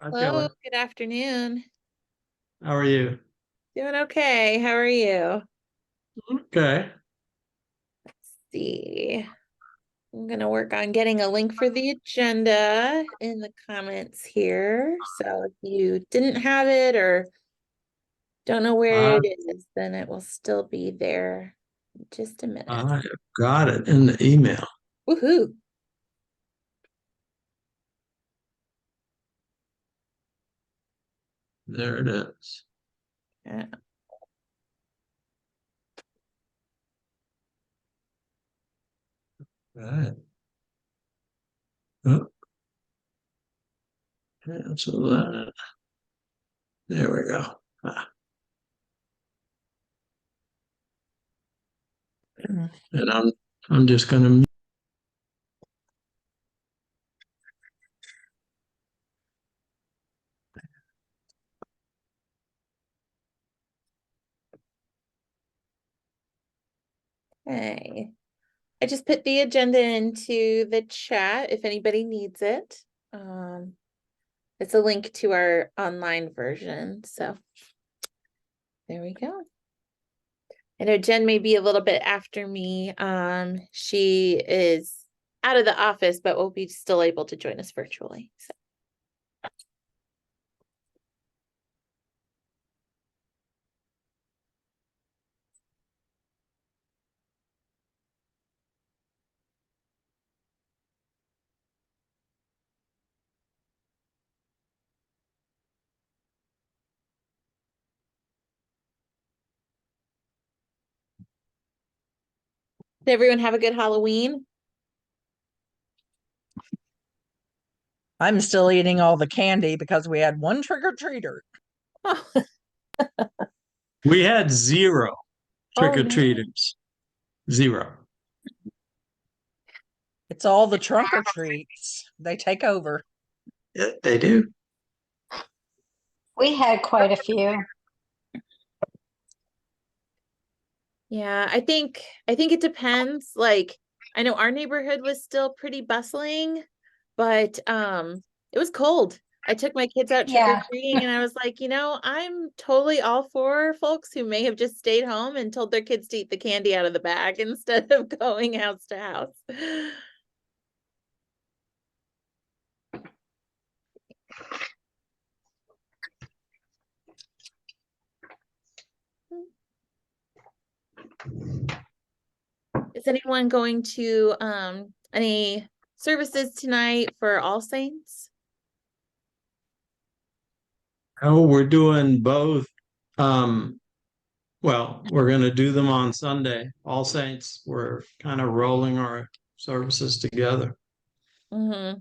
Hi, Hello, Kelly. good afternoon. How are you? Doing okay. How are you? Okay. See, I'm gonna work on getting a link for the agenda in the comments here. So if you didn't have it or don't know where I it is, then it will still be there in just a minute. I have got it in the email. Woohoo. There it is. Yeah. Right. Oh, cancel that. There we go. And I'm just gonna Okay. I just put the agenda into the chat if anybody needs it. Um, it's a link to our online version. So there we go. I know Jen may be a little bit after me. She is out of the office, but will be still able to join us virtually. So. Did everyone have a good Halloween? I'm still eating all the candy because we had one trick-or-treater. Oh, we had zero oh no. trick-or-treaters. Zero. It's all the trunk-or-treats. They take over. Yeah, they do. We had quite a few. Yeah, I think it depends. Like, I know our neighborhood was still pretty bustling, but it was cold. I took my kids out Yeah, trick-or-treating and I was like, I'm totally all for folks who may have just stayed home and told their kids to eat the candy out of the bag instead of going house to house. Is anyone going to any services tonight for All Saints? Oh, we're doing both. Um, well, we're gonna do them on Sunday. All Saints, we're kind of rolling our services together. Mm-hmm.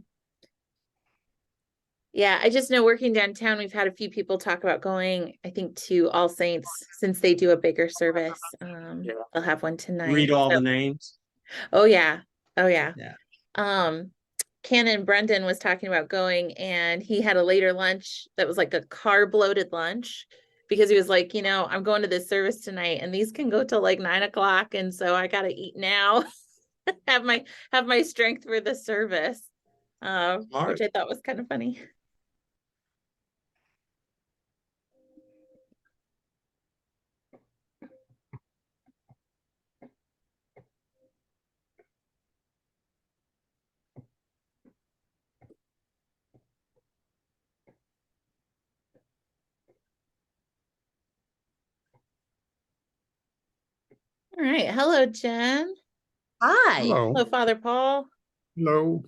Yeah, I just know working downtown, we've had a few people talk about going, I think, to All Saints since they do a bigger service. Yeah. They'll have one tonight. Read all So, the names. oh yeah. Oh yeah. Yeah. Um, Canon Brendan was talking about going and he had a later lunch that was like a carb loaded lunch because he was like, I'm going to this service tonight and these can go till like 9 o'clock. And so I gotta eat now, have my strength for the service. Which Smart. I thought was kind of funny. All right. Hello, Jen. Hi. Hello. Hello, Father Paul. Hello.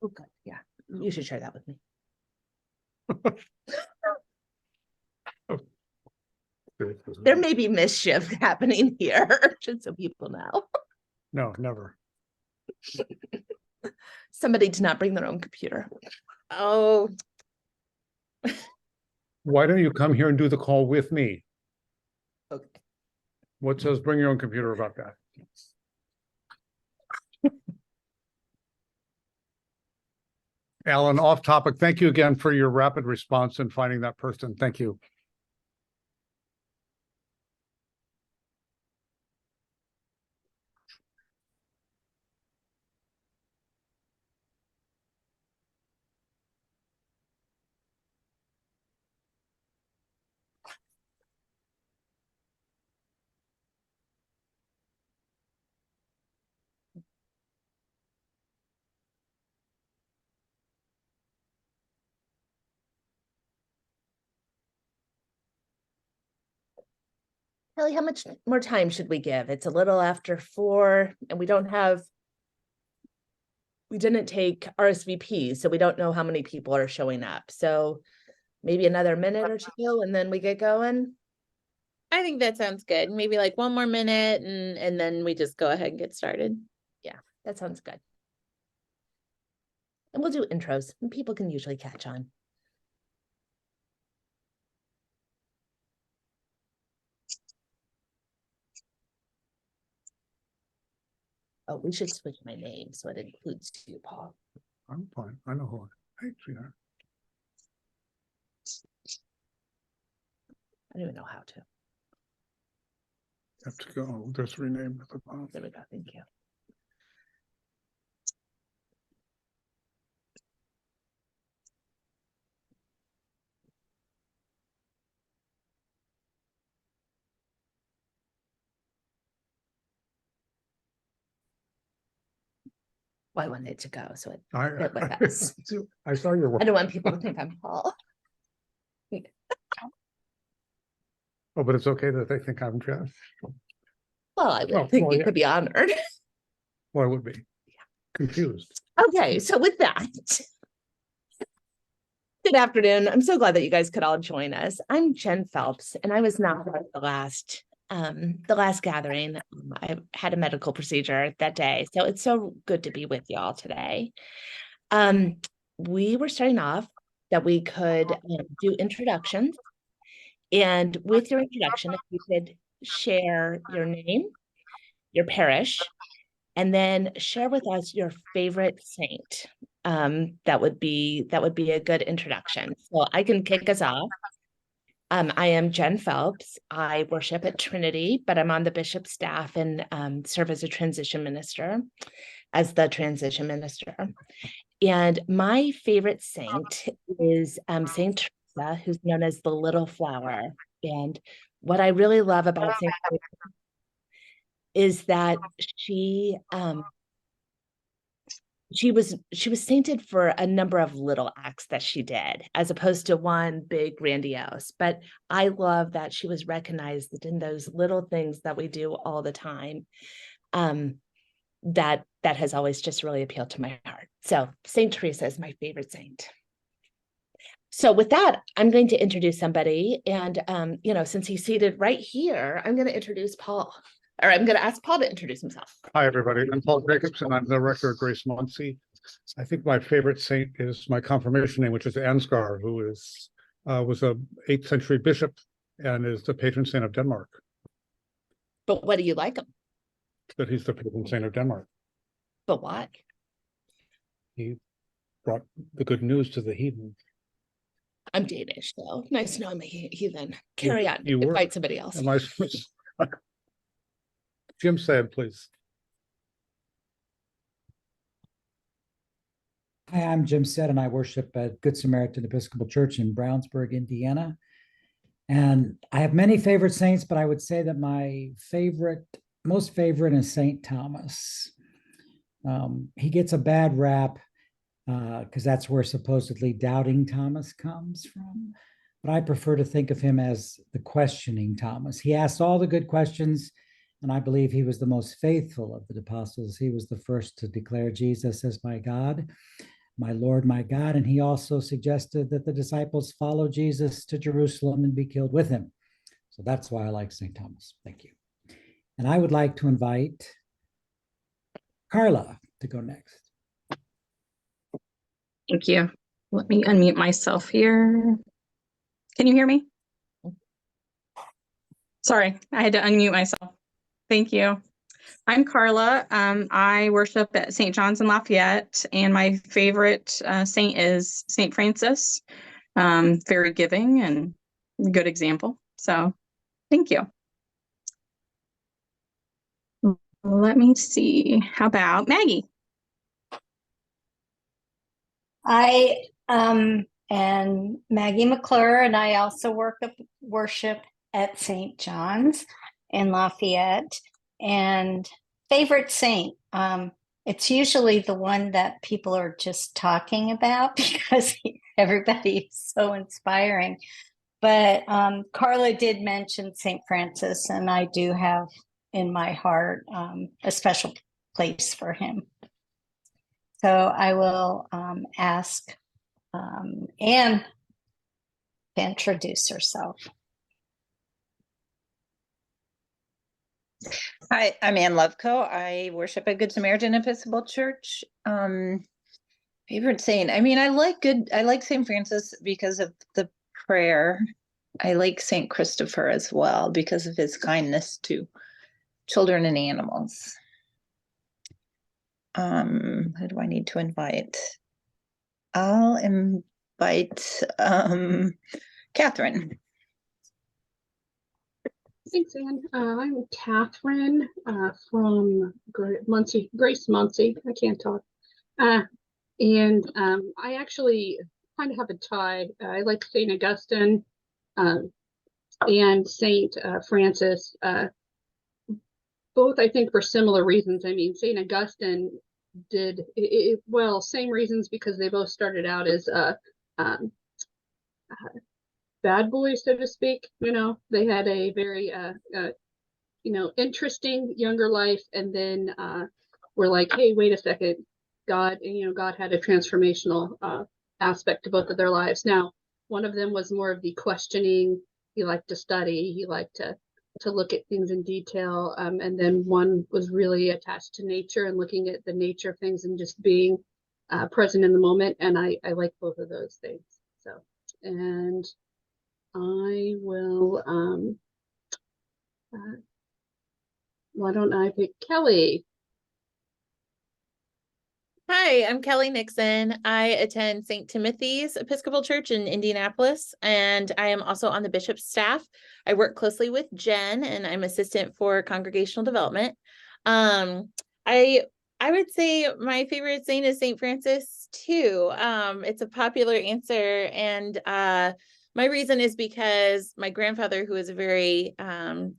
Oh, good. Yeah, you should share that with me. There may be mischief happening here, just so people know. No, never. Somebody did not bring their own computer. Oh, Why don't you come here and do the call with me? Okay. What says bring your own computer about that? Alan, off topic. Thank you again for your rapid response in finding that person. Thank you. Kelly, how much more time should we give? It's a little after 4 and we didn't take RSVP, so we don't know how many people are showing up. So maybe another minute or two and then we get going. I think that sounds good. Maybe like one more minute and then we just go ahead and get started. That sounds good. And we'll do intros and people can usually catch on. Oh, we should switch my name so it includes you, Paul. I'm fine. I know who. Hey, sweetheart. I don't even know how to. Have to go. There's rename at the bottom. There we go. Thank you. Well, I wanted it to go, so it fit with us. I saw your work. I don't want people to think I'm Paul. Oh, but it's okay that they think I'm Jeff. Well, I would Oh, think well, you yeah. could be honored. Well, I would be confused. Okay, so with that, good afternoon. I'm so glad that you guys could all join us. I'm Jen Phelps, and I was not at the last gathering. I had a medical procedure that day, so it's so good to be with y'all today. We were starting off that we could do introductions, and with your introduction, if you could share your name, your parish, and then share with us your favorite saint. That would be a good introduction. So I can kick us off. I am Jen Phelps. I worship at Trinity, but I'm on the bishop's staff and serve as a transition minister, And my favorite saint is Saint Teresa, who's known as the Little Flower. And what I really love about Saint Teresa is that she was sainted for a number of little acts that she did, as opposed to one big grandiose. But I love that she was recognized in those little things that we do all the time. That has always just really appealed to my heart. So Saint Teresa is my favorite saint. So with that, I'm going to introduce somebody, and since he's seated right here, I'm going to introduce Paul. Or I'm going to ask Paul to introduce himself. Hi, everybody. I'm Paul Jacobson. I'm the rector of Grace Muncie. I think my favorite saint is my confirmation name, which is Ansgar, who was a 8th century bishop and is the patron saint of Denmark. But what do you like him? That he's the patron saint of Denmark. But why? He brought the good news to the heathen. I'm Danish, so nice to know I'm a heathen. Carry on. You were. Invite somebody else. Am I? Jim said, please. Hi, I'm Jim Sedd, and I worship at Good Samaritan Episcopal Church in Brownsburg, Indiana. And I have many favorite saints, but I would say that my most favorite is Saint Thomas. He gets a bad rap because that's where supposedly doubting Thomas comes from. But I prefer to think of him as the questioning Thomas. He asked all the good questions, and I believe he was the most faithful of the apostles. He was the first to declare Jesus as my God, my Lord, my God. And he also suggested that the disciples follow Jesus to Jerusalem and be killed with him. So that's why I like St. Thomas. Thank you. And I would like to invite Carla to go next. Thank you. Let me unmute myself here. Can you hear me? Sorry, I had to unmute myself. Thank you. I'm Carla. I worship at St. John's in Lafayette, and my favorite saint is St. Francis. Very giving and good example. So thank you. Let me see. How about Maggie? I am Maggie McClure, and I also worship at St. John's in Lafayette. And favorite saint, it's usually the one that people are just talking about because everybody is so inspiring. But Carla did mention St. Francis, and I do have in my heart a special place for him. So I will ask Anne to introduce herself. Hi, I'm Ann Loveco. I worship at Good Samaritan Episcopal Church. Favorite saint. I mean, I like St. Francis because of the prayer. I like St. Christopher as well because of his kindness to children and animals. Who do I need to invite? I'll invite Catherine. Thanks, Anne. I'm Catherine from Grace Muncie. I can't talk. And I actually kind of have a tie. I like St. Augustine and St. Francis. Both, I think, for similar reasons. I mean, St. Augustine did well, same reasons, because they both started out as bad boys, so to speak. You know, they had a very interesting younger life, and then we're like, hey, wait a second, God had a transformational aspect to both of their lives. Now, one of them was more of the questioning. He liked to study. He liked to look at things in detail, and then one was really attached to nature and looking at the nature of things and just being present in the moment. And I like both of those things. So, and I will why don't I pick Kelly? Hi, I'm Kelly Nixon. I attend St. Timothy's Episcopal Church in Indianapolis, and I am also on the bishop's staff. I work closely with Jen, and I'm assistant for congregational development. I would say my favorite saint is St. Francis too. It's a popular answer, and my reason is because my grandfather, who is a very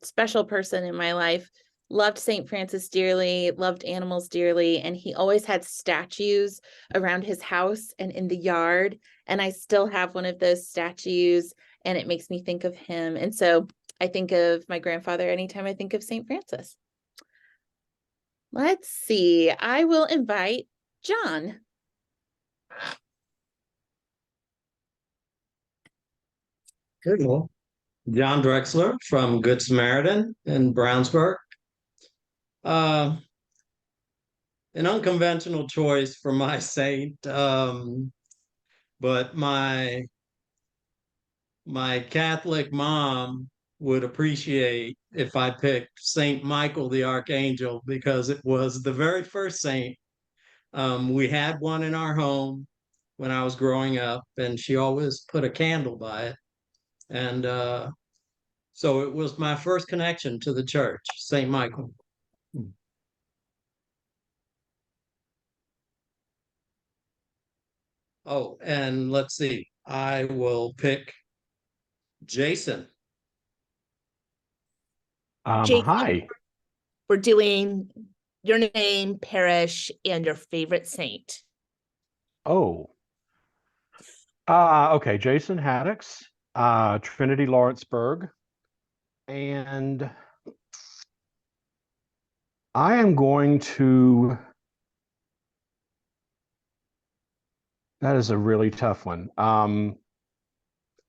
special person in my life, loved St. Francis dearly, loved animals dearly, and he always had statues around his house and in the yard. And I still have one of those statues, and it makes me think of him. And so I think of my grandfather anytime I think of St. Francis. Let's see. I will invite John. Good. Well, John Drexler from Good Samaritan in Brownsburg. An unconventional choice for my saint, but my Catholic mom would appreciate if I picked Saint Michael the Archangel because it was the very first saint. We had one in our home when I was growing up, and she always put a candle by it. And so it was my first connection to the church, Saint Michael. Oh, and let's see. I will pick Jason. Jason, Hi. we're doing your name, parish, and your favorite saint. Oh. Okay. Jason Haddix, Trinity Lawrenceburg. And I am going to, that is a really tough one. I'm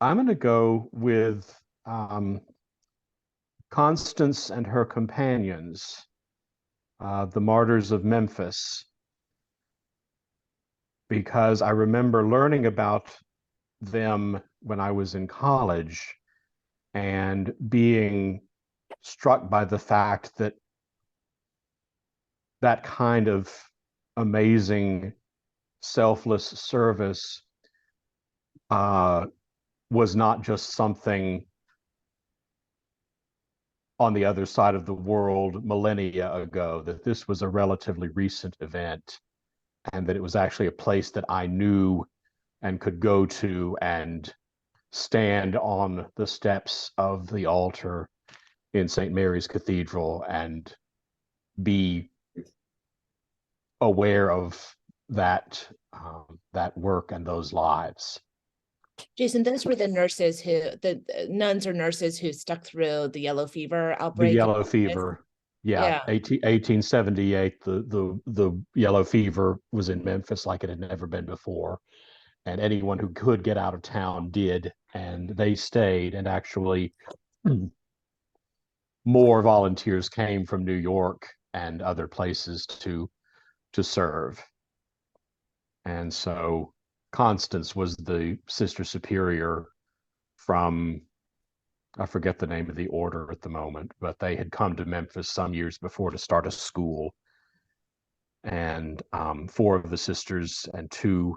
going to go with Constance and her companions, the Martyrs of Memphis, because I remember learning about them when I was in college and being struck by the fact that that kind of amazing selfless service was not just something on the other side of the world millennia ago, that this was a relatively recent event, and that it was actually a place that I knew and could go to and stand on the steps of the altar in St. Mary's Cathedral and be aware of that that work and those lives. Jason, those were the nurses the nuns or nurses who stuck through the yellow fever outbreak. The yellow fever. Yeah. 1878, the yellow fever was in Memphis like it had never been before. And anyone who could get out of town did, and they stayed. And actually, more volunteers came from New York and other places to serve. And so Constance was the Sister Superior from, I forget the name of the order at the moment, but they had come to Memphis some years before to start a school. And 4 of the sisters and 2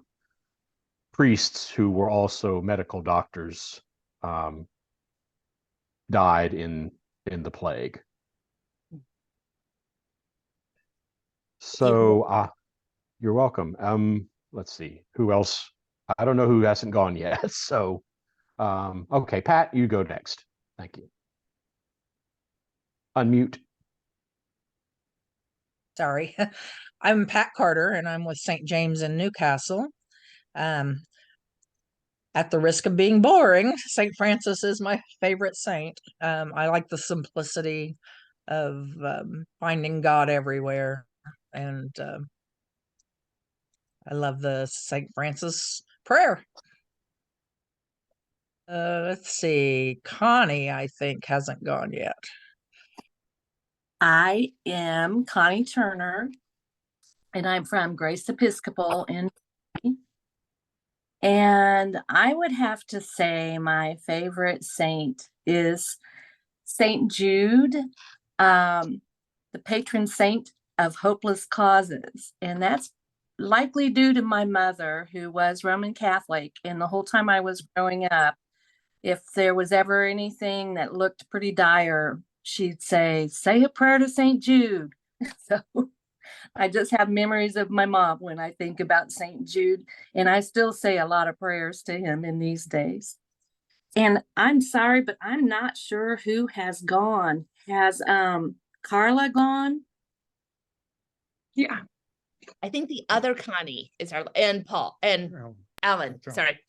priests who were also medical doctors died in the plague. So you're welcome. Let's see, who else? I don't know who hasn't gone yet. So okay, Pat, you go next. Thank you. Unmute. Sorry. I'm Pat Carter, and I'm with St. James in Newcastle. At the risk of being boring, St. Francis is my favorite saint. I like the simplicity of finding God everywhere. And I love the St. Francis prayer. Let's see. Connie, I think, hasn't gone yet. I am Connie Turner, and I'm from Grace Episcopal in. And I would have to say my favorite saint is Saint Jude, the patron saint of hopeless causes. And that's likely due to my mother, who was Roman Catholic. And the whole time I was growing up, if there was ever anything that looked pretty dire, she'd say a prayer to Saint Jude. So I just have memories of my mom when I think about St. Jude, and I still say a lot of prayers to him in these days. And I'm sorry, but I'm not sure who has gone. Has Carla gone? Yeah. I think the other Connie is and Paul and Alan. Sorry.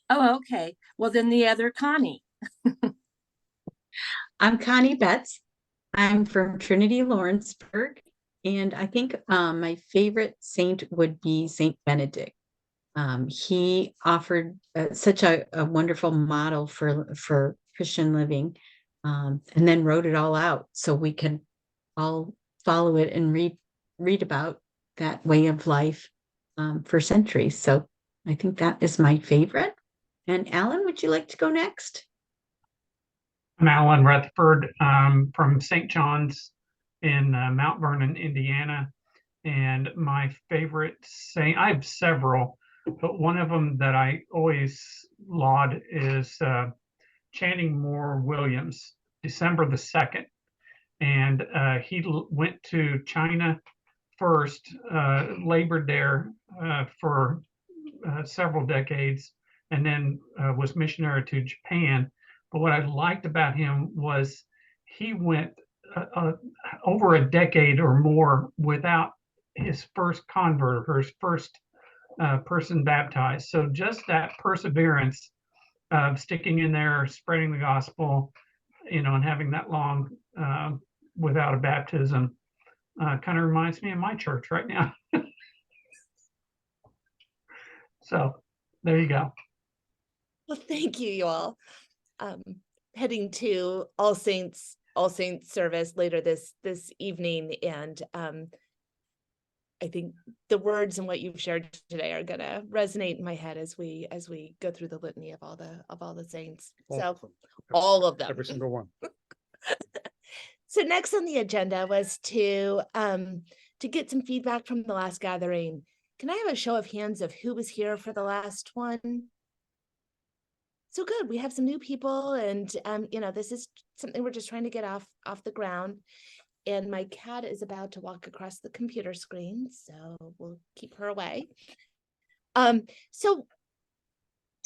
Oh, okay. Well, then the other Connie. I'm Connie Betts. I'm from Trinity Lawrenceburg. And I think my favorite saint would be Saint Benedict. He offered such a wonderful model for Christian living, and then wrote it all out so we can all follow it and read about that way of life for centuries. So I think that is my favorite. And Alan, would you like to go next? I'm Alan Rutherford from St. John's in Mount Vernon, Indiana. And my favorite saint, I have several, but one of them that I always laud is Channing Moore Williams, December the 2nd. And he went to China first, labored there for several decades, and then was missionary to Japan. But what I liked about him was he went over a decade or more without his first convert or his first person baptized. So just that perseverance of sticking in there, spreading the gospel, and having that long without a baptism kind of reminds me of my church right now. So there you go. Well, thank you all. Heading to All Saints service later this evening, and I think the words and what you've shared today are gonna resonate in my head as we go through the litany of all the saints. All of them. Every single one. So next on the agenda was to to get some feedback from the last gathering. Can I have a show of hands of who was here for the last one? So good, we have some new people, and you know, this is something we're just trying to get off the ground. And my cat is about to walk across the computer screen, so we'll keep her away. So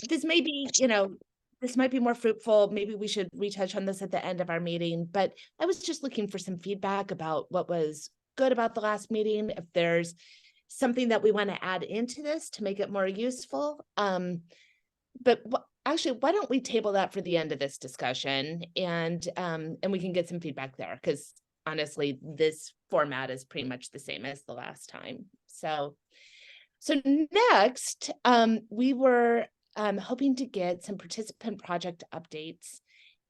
this may be, you know, this might be more fruitful. Maybe we should retouch on this at the end of our meeting, but I was just looking for some feedback about what was good about the last meeting. If there's something that we want to add into this to make it more useful. But actually, why don't we table that for the end of this discussion, and we can get some feedback there, because honestly, this format is pretty much the same as the last time. So next, we were hoping to get some participant project updates,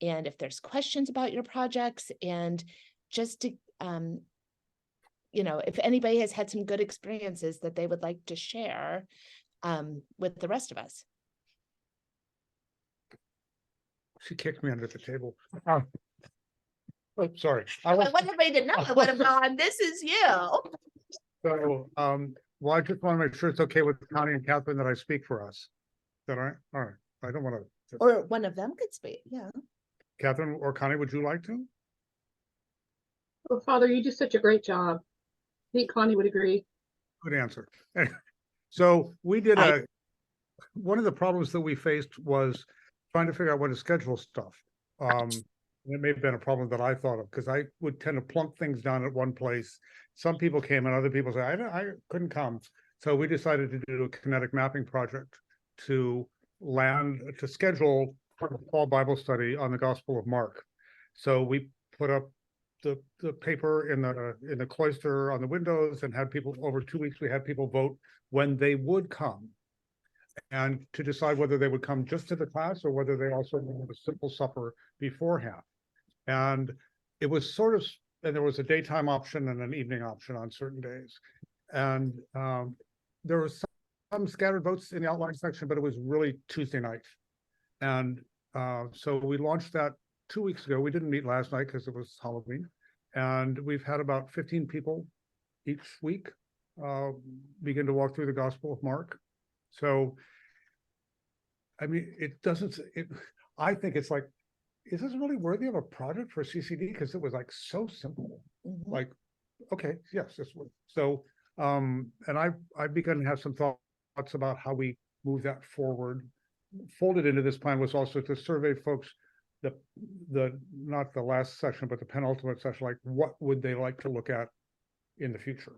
and if there's questions about your projects, and just to, you know, if anybody has had some good experiences that they would like to share with the rest of us. She kicked me under the table. Oh, sorry. I want everybody to know I would have gone, this is you. So, well, I just want to make sure it's okay with Connie and Catherine that I speak for us. Is that all right? All right. I don't want to. Or one of them could speak, yeah. Catherine or Connie, would you like to? Oh, Father, you do such a great job. I think Connie would agree. Good answer. So we did one of the problems that we faced was trying to figure out what to schedule stuff. It may have been a problem that I thought of, because I would tend to plunk things down at one place. Some people came and other people said, I couldn't come. So we decided to do a kinetic mapping project to schedule a fall Bible study on the Gospel of Mark. So we put up the paper in the cloister on the windows, and had people over 2 weeks. We had people vote when they would come, and to decide whether they would come just to the class or whether they also wanted a simple supper beforehand. And it was sort of, and there was a daytime option and an evening option on certain days. And there was some scattered votes in the outline section, but it was really Tuesday night. And so we launched that 2 weeks ago. We didn't meet last night because it was Halloween. And we've had about 15 people each week begin to walk through the Gospel of Mark. So, I mean, I think it's like, is this really worthy of a project for CCD? Because it was like so simple. Mm-hmm. Like, okay, yes, this would. So, and I've begun to have some thoughts about how we move that forward. Folded into this plan was also to survey folks, the not the last session, but the penultimate session, like what would they like to look at in the future?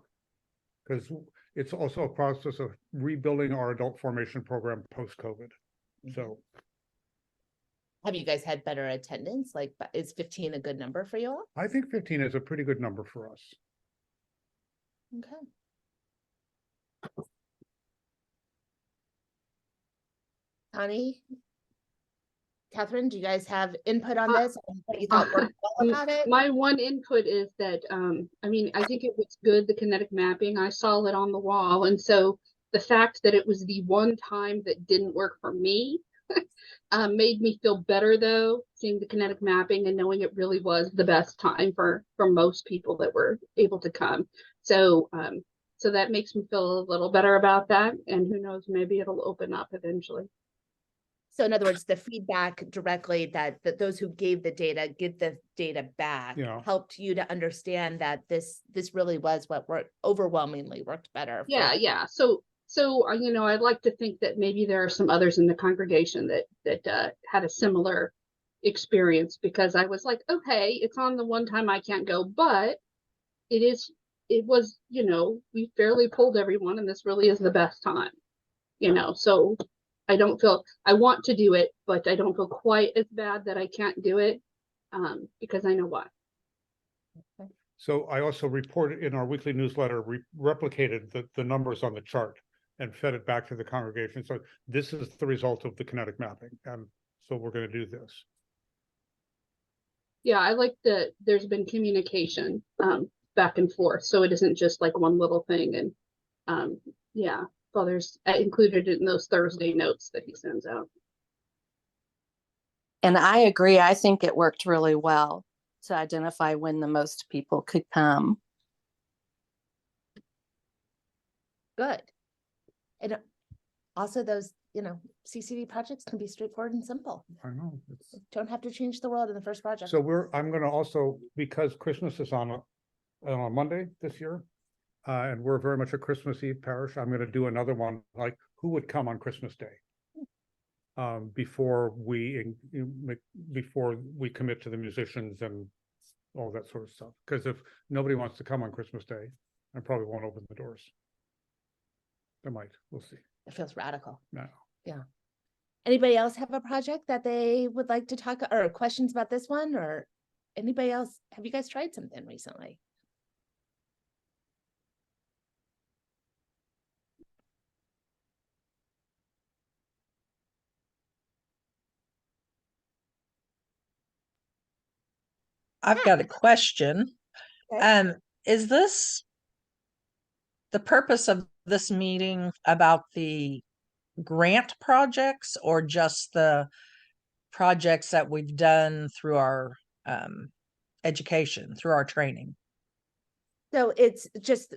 Because it's also a process of rebuilding our adult formation program post-COVID. So, have you guys had better attendance? Like, is 15 a good number for you all? I think 15 is a pretty good number for us. Okay. Connie, Catherine, do you guys have input on this? What you thought worked well about it? My one input is that, I mean, I think it was good, the kinetic mapping. I saw it on the wall. And so the fact that it was the one time that didn't work for me made me feel better, though, seeing the kinetic mapping and knowing it really was the best time for most people that were able to come. So, so that makes me feel a little better about that. And who knows, maybe it'll open up eventually. So in other words, the feedback directly that those who gave the data get the data back, helped you to understand that this really was what overwhelmingly worked better. Yeah. So you know, I'd like to think that maybe there are some others in the congregation that had a similar experience, because I was like, okay, it's on the one time I can't go, but it was, you know, we fairly pulled everyone, and this really is the best time, you know. So I want to do it, but I don't feel quite as bad that I can't do it, because I know why. Okay. So I also reported in our weekly newsletter, replicated the numbers on the chart and fed it back to the congregation. So this is the result of the kinetic mapping. And so we're going to do this. Yeah, I like that there's been communication back and forth. So it isn't just like one little thing. And yeah. Father's included in those Thursday notes that he sends out. And I agree. I think it worked really well to identify when the most people could come. Good. And also those, CCD projects can be straightforward and simple. I know. Don't have to change the world in the first project. So I'm gonna also, because Christmas is on a Monday this year, and we're very much a Christmas Eve parish, I'm gonna do another one, like who would come on Christmas Day? Before we commit to the musicians and all that sort of stuff. Because if nobody wants to come on Christmas Day, I probably won't open the doors. I might, we'll see. It feels radical. No. Yeah. Anybody else have a project that they would like to talk, or questions about this one, or anybody else? Have you guys tried something recently? I've got a question. Okay. Is this the purpose of this meeting about the grant projects or just the projects that we've done through our education, through our training? So it's just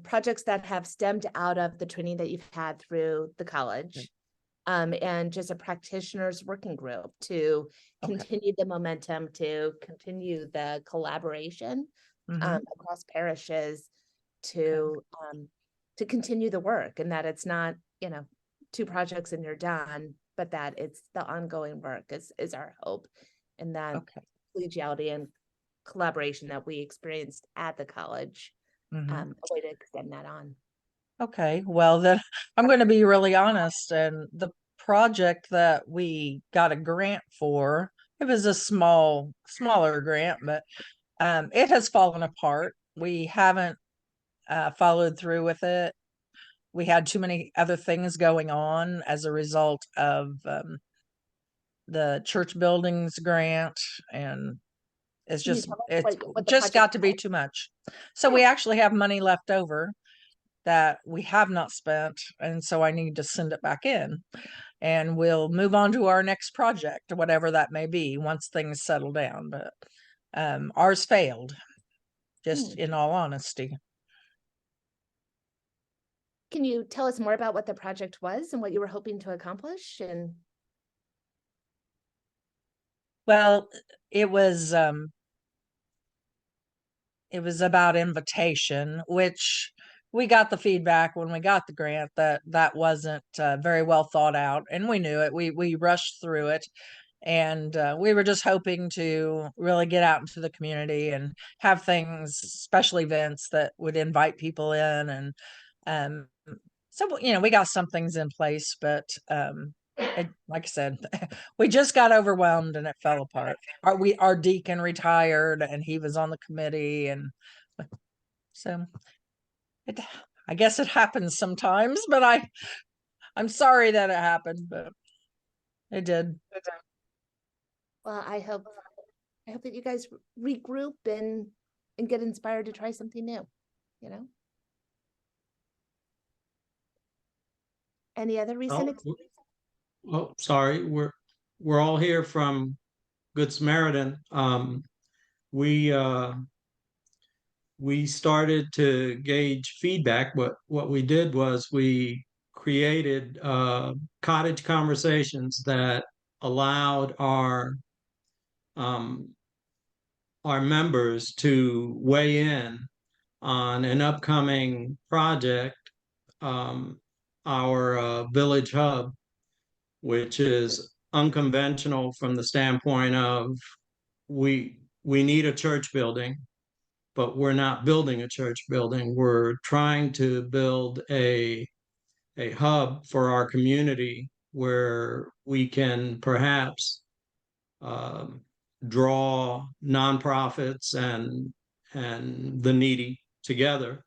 projects that have stemmed out of the training that you've had through the college. And just a practitioners working group to continue the momentum, to continue the collaboration across parishes, to continue the work, and that it's not, 2 projects and you're done, but that it's the ongoing work is our hope, and that collegiality and collaboration that we experienced at the college, a way to extend that on. Okay, well then I'm going to be really honest, and the project that we got a grant for, it was a smaller grant, but it has fallen apart. We haven't followed through with it. We had too many other things going on as a result of the church buildings grant, and it's Can you just tell us what the just got project to be was? too much. So we actually have money left over that we have not spent, and so I need to send it back in, and we'll move on to our next project, whatever that may be, once things settle down. But ours failed, just in all honesty. Can you tell us more about what the project was and what you were hoping to accomplish? And Well, it was about invitation, which we got the feedback when we got the grant that wasn't very well thought out, and we knew it. We rushed through it, and we were just hoping to really get out into the community and have things, special events that would invite people in, and so we got some things in place, but like I said, we just got overwhelmed and it fell apart. Our deacon retired and he was on the committee, and so I guess it happens sometimes, but I'm sorry that it happened, but it did. well, I hope that you guys regroup and get inspired to try something new, Any other recent Oh, sorry, we're all here from Good Samaritan. We started to gauge feedback. What we did was we created cottage conversations that allowed our members to weigh in on an upcoming project, our village hub, which is unconventional from the standpoint of we need a church building, but we're not building a church building. We're trying to build a hub for our community where we can perhaps draw nonprofits and the needy together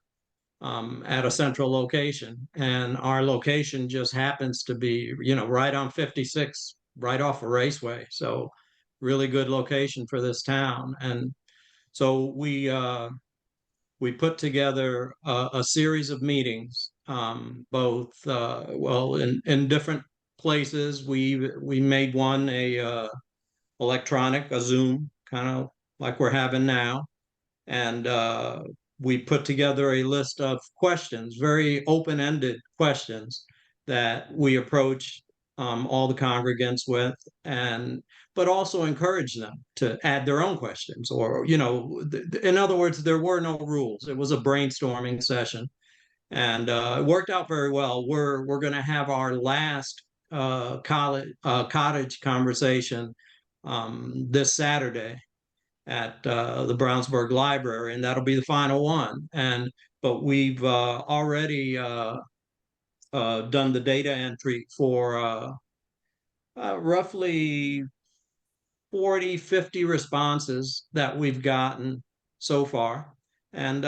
at a central location. And our location just happens to be, right on 56, right off a raceway. So really good location for this town. And so we put together a series of meetings, both in different places. We made one a electronic, a Zoom, kind of like we're having now, and we put together a list of questions, very open-ended questions that we approach all the congregants with, and but also encourage them to add their own questions, or in other words, there were no rules. It was a brainstorming session, and it worked out very well. We're going to have our last cottage conversation this Saturday at the Brownsburg Library, and that'll be the final one. But we've already done the data entry for roughly 40, 50 responses that we've gotten so far, and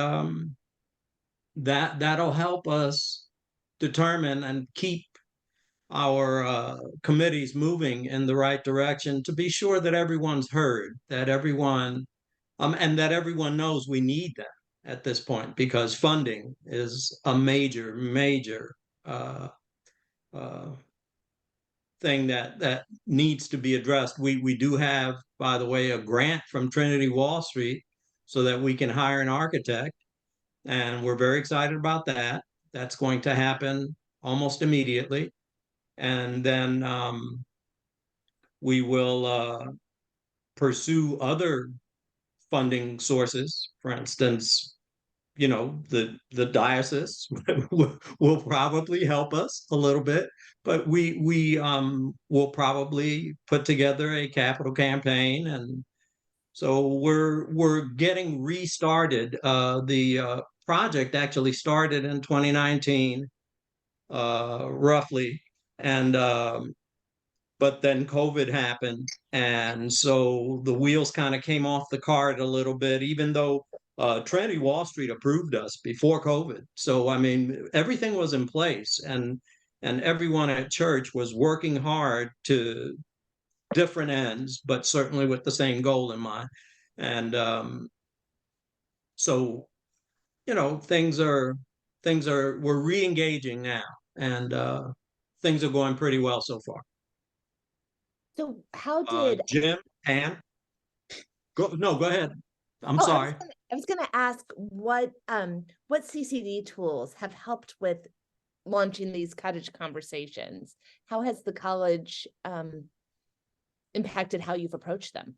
that'll help us determine and keep our committees moving in the right direction, to be sure that everyone's heard, that everyone and that everyone knows we need them at this point, because funding is a major uh, uh, thing that needs to be addressed. We do have, by the way, a grant from Trinity Wall Street so that we can hire an architect, and we're very excited about that. That's going to happen almost immediately, and then we will pursue other funding sources. For instance, the diocese will probably help us a little bit, but we will probably put together a capital campaign, and so we're getting restarted. The project actually started in 2019, roughly, and but then COVID happened, and so the wheels kind of came off the cart a little bit, even though Trinity Wall Street approved us before COVID. So I mean, everything was in place, and everyone at church was working hard to different ends, but certainly with the same goal in mind. And so things are we're re-engaging now, and things are going pretty well so far. So how did Jim, Ann, go ahead. I'm Oh, sorry. I was gonna ask what CCD tools have helped with launching these cottage conversations? How has the college impacted how you've approached them?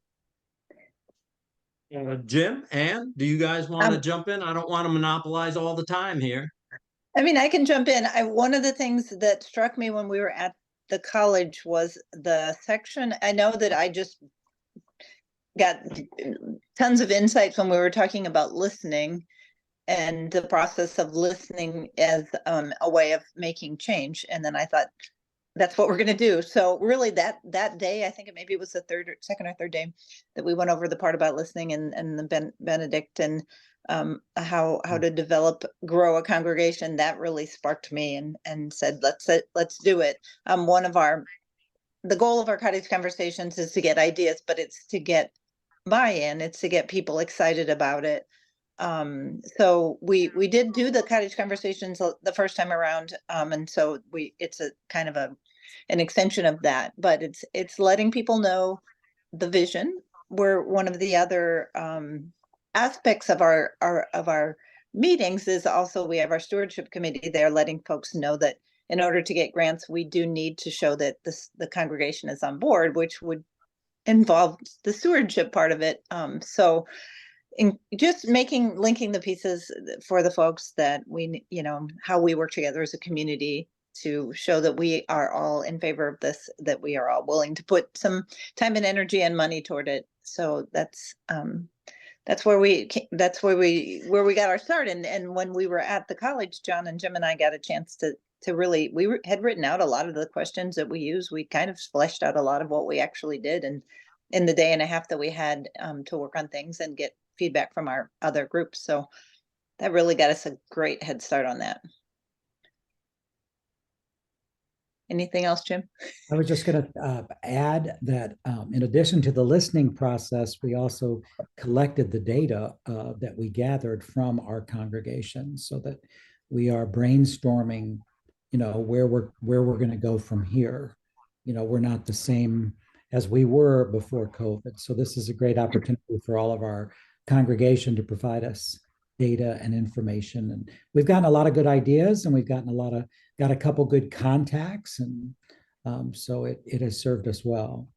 Jim, Ann, do you guys want to jump in? I don't want to monopolize all the time here. I mean, I can jump in. One of the things that struck me when we were at the college was the section. I know that I just got tons of insights when we were talking about listening and the process of listening as a way of making change. And then I thought, that's what we're going to do. So really that day, I think maybe it was the second or third day that we went over the part about listening and the Benedict and how to grow a congregation. That really sparked me and said, let's do it. The goal of our cottage conversations is to get ideas, but it's to get buy-in. It's to get people excited about it. So we did do the cottage conversations the first time around. And so it's a kind of an extension of that, but it's letting people know the vision. We're one of the other aspects of our meetings is also we have our stewardship committee there, letting folks know that in order to get grants, we do need to show that the congregation is on board, which would involve the stewardship part of it. So in just linking the pieces for the folks that how we work together as a community to show that we are all in favor of this, that we are all willing to put some time and energy and money toward it. So that's where we got our start. And when we were at the college, John and Jim and I got a chance to really, had written out a lot of the questions that we use. We kind of fleshed out a lot of what we actually did. And in the day and a half that we had to work on things and get feedback from our other groups. So that really got us a great head start on that. Anything else, Jim? I was just going to add that in addition to the listening process, we also collected the data that we gathered from our congregation, so that we are brainstorming, where we're going to go from here. We're not the same as we were before COVID. So this is a great opportunity for all of our congregation to provide us data and information. And we've gotten a lot of good ideas, and we've gotten got a couple good contacts, and so it has served us well.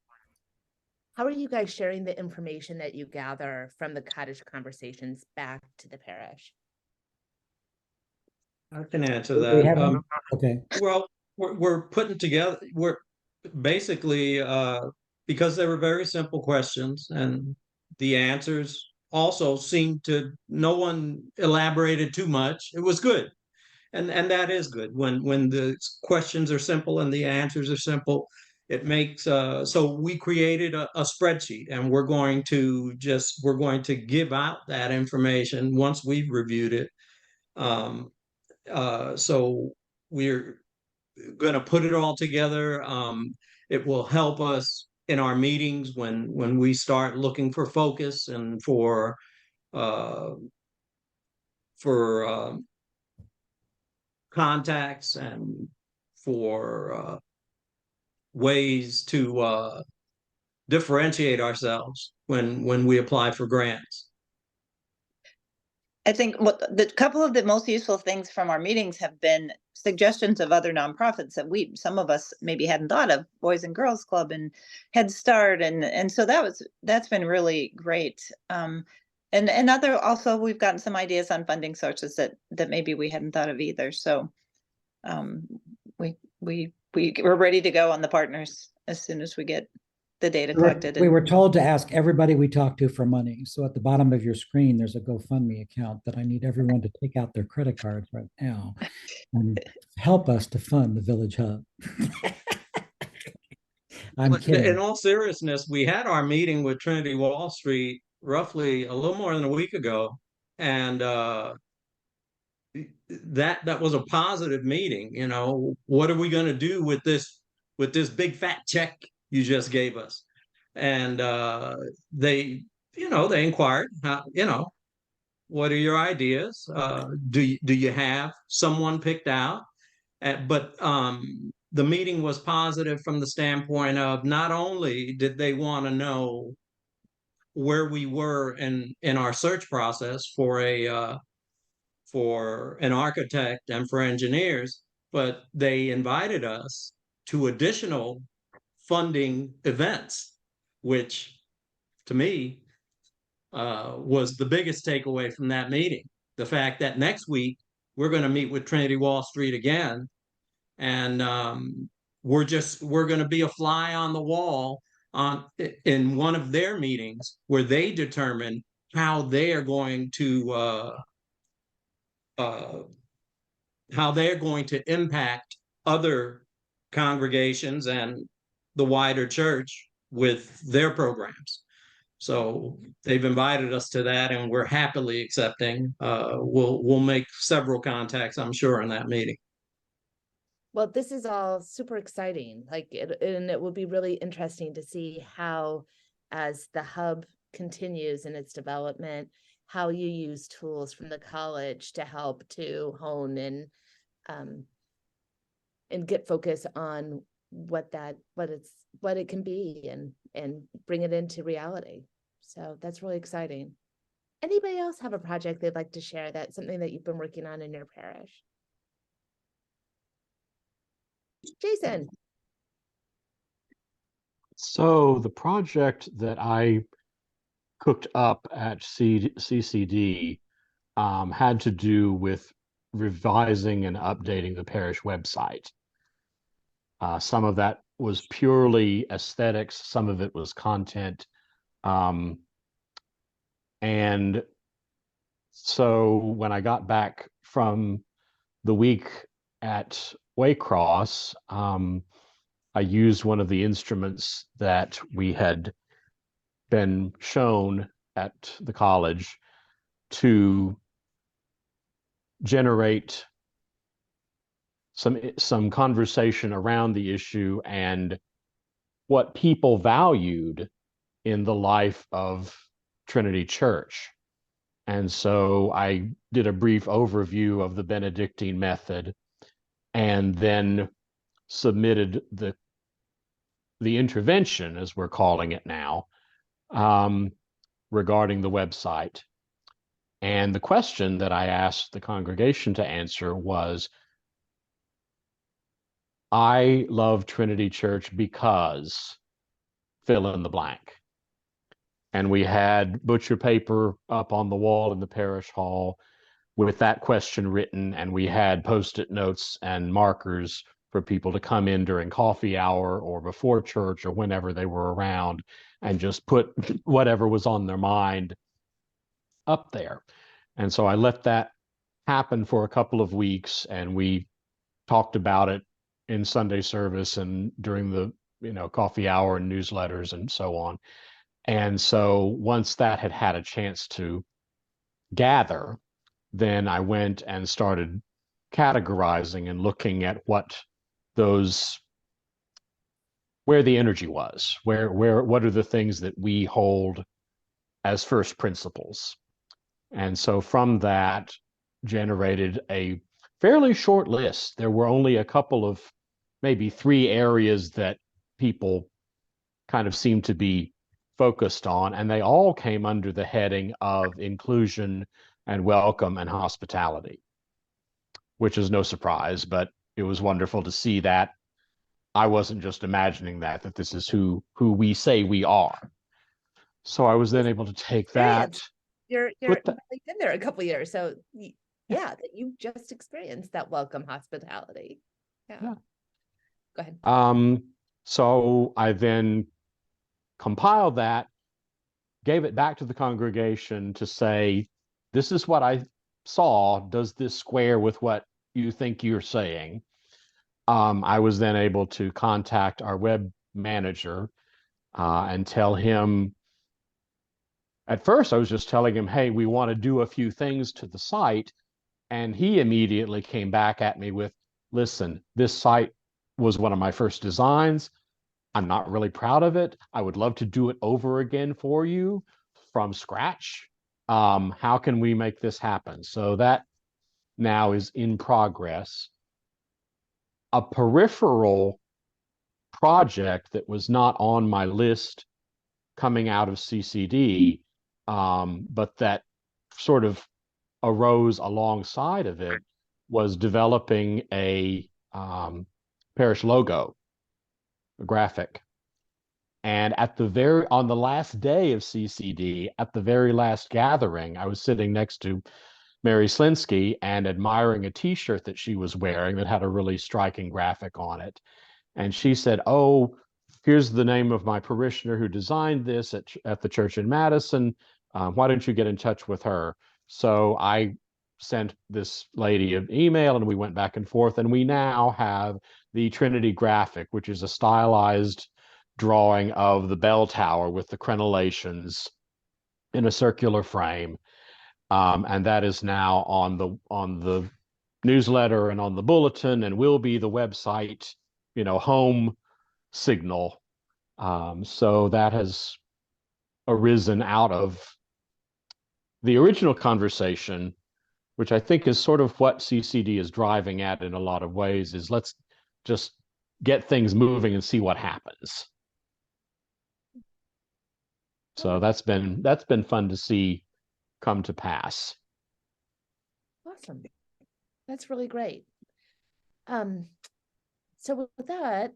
How are you guys sharing the information that you gather from the cottage conversations back to the parish? I can answer We that. haven't, okay. Well, we're putting together, we're basically, because they were very simple questions and the answers also seemed to, no one elaborated too much. It was good. And that is good when the questions are simple and the answers are simple. It makes so we created a spreadsheet, and we're going to give out that information once we've reviewed it. So we're going to put it all together. It will help us in our meetings when we start looking for focus and uh, for contacts and for ways to differentiate ourselves when we apply for grants. I think what the couple of the most useful things from our meetings have been suggestions of other nonprofits that some of us maybe hadn't thought of, Boys and Girls Club and Head Start, and so that's been really great. And other also we've gotten some ideas on funding sources that maybe we hadn't thought of either. So we're ready to go on the partners as soon as we get the data collected. We were told to ask everybody we talked to for money. So at the bottom of your screen, there's a GoFundMe account that I need everyone to take out their credit cards right now and help us to fund the Village Hub. I'm kidding. In all seriousness, we had our meeting with Trinity Wall Street roughly a little more than a week ago, and that was a positive meeting. You know, what are we going to do with this big fat check you just gave us? And they inquired, what are your ideas? Do you have someone picked out? But the meeting was positive from the standpoint of not only did they want to know where we were in our search process for an architect and for engineers, but they invited us to additional funding events, which to me was the biggest takeaway from that meeting. The fact that next week we're going to meet with Trinity Wall Street again, and we're going to be a fly on the wall in one of their meetings where they determine how they are going to impact other congregations and the wider church with their programs. So they've invited us to that, and we're happily accepting. We'll make several contacts, I'm sure, in that meeting. Well, this is all super exciting. And it will be really interesting to see how, as the hub continues in its development, how you use tools from the college to help to hone and get focus on what it can be and bring it into reality. So that's really exciting. Anybody else have a project they'd like to share, that's something that you've been working on in your parish? Jason. So the project that I cooked up at CCD had to do with revising and updating the parish website. Some of that was purely aesthetics, some of it was content. And so when I got back from the week at Waycross, I used one of the instruments that we had been shown at the college to generate some conversation around the issue and what people valued in the life of Trinity Church. And so I did a brief overview of the Benedictine method and then submitted the intervention, as we're calling it now, regarding the website. And the question that I asked the congregation to answer was, I love Trinity Church because fill in the blank. And we had butcher paper up on the wall in the parish hall with that question written, and we had post-it notes and markers for people to come in during coffee hour or before church or whenever they were around and just put whatever was on their mind up there. And so I let that happen for a couple of weeks, and we talked about it in Sunday service and during the coffee hour and newsletters and so on. And so once that had had a chance to gather, then I went and started categorizing and looking at where the energy was, what are the things that we hold as first principles. And so from that generated a fairly short list. There were only a couple of, maybe 3 areas that people kind of seemed to be focused on, and they all came under the heading of inclusion and welcome and hospitality, which is no surprise, but it was wonderful to see that I wasn't just imagining that this is who we say we are. So I was then able to take that. You've only been there a couple of years, so yeah, that you just experienced that welcome hospitality. Yeah. Go ahead. So I then compiled that, gave it back to the congregation to say, this is what I saw. Does this square with what you think you're saying? I was then able to contact our web manager and tell him, at first I was just telling him, hey, we want to do a few things to the site. And he immediately came back at me with, listen, this site was one of my first designs. I'm not really proud of it. I would love to do it over again for you from scratch. How can we make this happen? So that now is in progress. A peripheral project that was not on my list coming out of CCD, but that sort of arose alongside of it, was developing a parish logo, a graphic. And on the last day of CCD, at the very last gathering, I was sitting next to Mary Slinsky and admiring a t-shirt that she was wearing that had a really striking graphic on it. And she said, oh, here's the name of my parishioner who designed this at the church in Madison. Why don't you get in touch with her? So I sent this lady an email and we went back and forth, and we now have the Trinity graphic, which is a stylized drawing of the bell tower with the crenellations in a circular frame. And that is now on the newsletter and on the bulletin, and will be the website, home signal. So that has arisen out of the original conversation, which I think is sort of what CCD is driving at in a lot of ways, is let's just get things moving and see what happens. So that's been fun to see come to pass. Awesome. That's really great. So with that,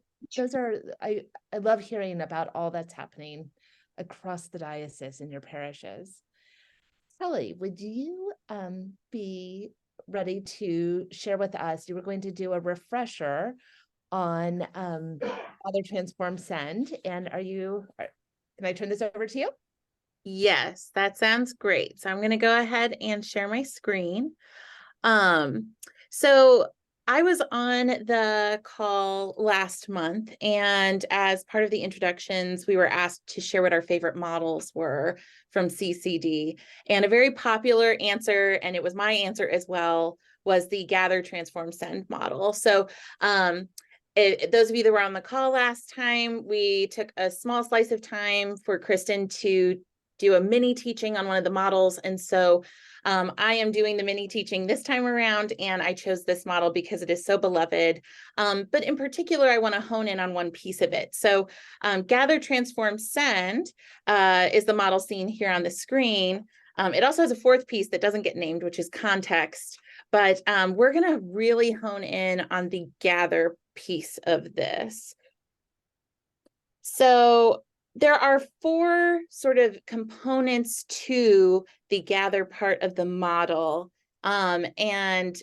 I love hearing about all that's happening across the diocese in your parishes. Kelly, would you be ready to share with us? You were going to do a refresher on Father Transform Send, and can I turn this over to you? Yes, that sounds great. So I'm going to go ahead and share my screen. So I was on the call last month, and as part of the introductions, we were asked to share what our favorite models were from CCD. And a very popular answer, and it was my answer as well, was the Gather, Transform, Send model. So those of you that were on the call last time, we took a small slice of time for Kristen to do a mini teaching on one of the models. And so I am doing the mini teaching this time around, and I chose this model because it is so beloved. But in particular, I want to hone in on one piece of it. So Gather, Transform, Send is the model seen here on the screen. It also has a fourth piece that doesn't get named, which is context, but we're going to really hone in on the gather piece of this. So there are 4 sort of components to the gather part of the model. And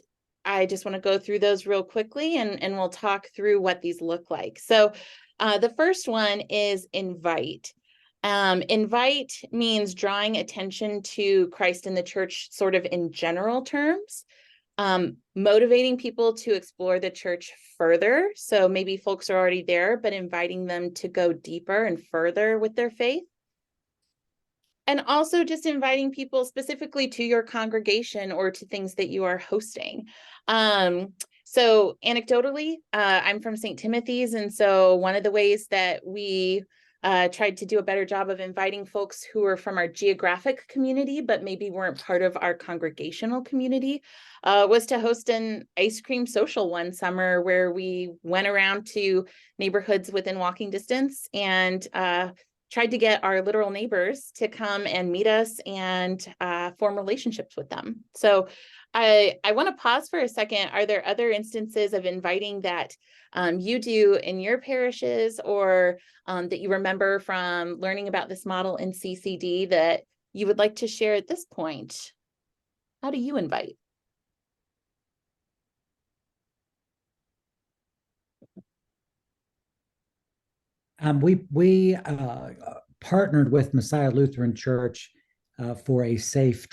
I just want to go through those real quickly, and we'll talk through what these look like. So the first one is invite. Invite means drawing attention to Christ in the church sort of in general terms. Motivating people to explore the church further. So maybe folks are already there, but inviting them to go deeper and further with their faith. And also just inviting people specifically to your congregation or to things that you are hosting. So anecdotally, I'm from St. Timothy's. And so one of the ways that we tried to do a better job of inviting folks who are from our geographic community, but maybe weren't part of our congregational community, was to host an ice cream social one summer where we went around to neighborhoods within walking distance and tried to get our literal neighbors to come and meet us and form relationships with them. So I want to pause for a second. Are there other instances of inviting that you do in your parishes, or that you remember from learning about this model in CCD that you would like to share at this point? How do you invite? We partnered with Messiah Lutheran Church for a safe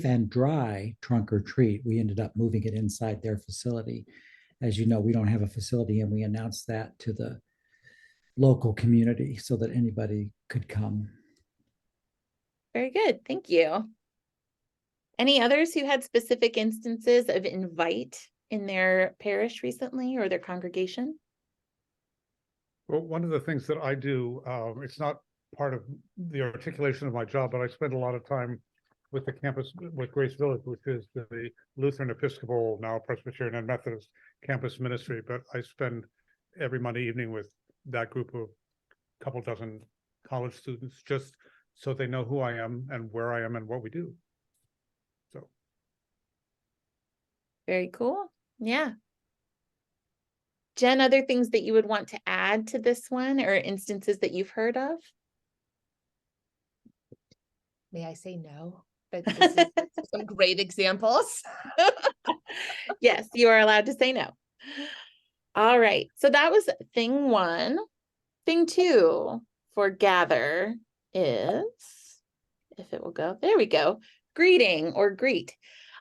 and dry trunk or treat. We ended up moving it inside their facility. As you know, we don't have a facility, and we announced that to the local community so that anybody could come. Very good. Thank you. Any others who had specific instances of invite in their parish recently or their congregation? Well, one of the things that I do, it's not part of the articulation of my job, but I spend a lot of time with the campus, with Grace Village, which is the Lutheran Episcopal, now Presbyterian and Methodist campus ministry. But I spend every Monday evening with that group of couple dozen college students, just so they know who I am and where I am and what we do. So. Very cool. Yeah. Jen, other things that you would want to add to this one, or instances that you've heard of? May I say no? But this is some great examples. Yes, you are allowed to say no. All right. So that was thing 1. Thing 2 for gather is, if it will go, there we go, greeting or greet.